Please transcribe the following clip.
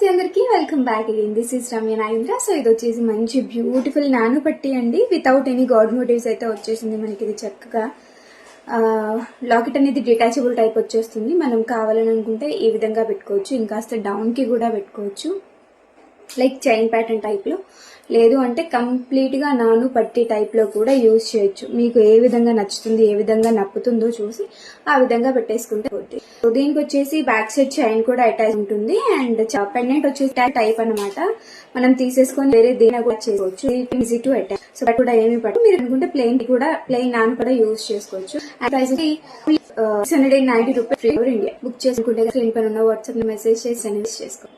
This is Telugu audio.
నమస్తే అందరికి, welcome back again. This is Ramya Nagendra. So ఇది వచ్చేసి మంచి బ్యూటిఫుల్ నాను పట్టి అండి, వితౌట్ ఎనీ గాడ్ మోటివ్స్ అయితే వచ్చేసింది మనకి. ఇది చక్కగా లాకెట్ అనేది డిటాచబుల్ టైప్ వచ్చేస్తుంది. మనం కావాలని అనుకుంటే ఈ విధంగా పెట్టుకోవచ్చు, ఇంకాస్త డౌన్ కి కూడా పెట్టుకోవచ్చు, లైక్ చైన్ ప్యాటర్న్ టైప్ లో. లేదు అంటే కంప్లీట్ గా నాను పట్టి టైప్ లో కూడా యూజ్ చేయొచ్చు. మీకు ఏ విధంగా నచ్చుతుంది, ఏ విధంగా నప్పుతుందో చూసి ఆ విధంగా పెట్టేసుకుంటే పోతుంది. దీనికి వచ్చేసి బ్యాక్ సైడ్ చైన్ కూడా అటాచ్ ఉంటుంది అండ్ పెండెంట్ వచ్చేసి టైప్ అనమాట. మనం తీసేసుకొని వేరే దేని కూడా చేసుకోవచ్చు. Easy to attach. సో అది కూడా ఏమి పట్టు, మీరు అనుకుంటే ప్లెయిన్ నాన్ కూడా యూజ్ చేసుకోవచ్చు. And price 690 rupees free over India. Book చేసుకుంటే స్క్రీన్ పైన ఉన్న వాట్సాప్ మెసేజ్ చేసి సెండ్ చేసుకోండి.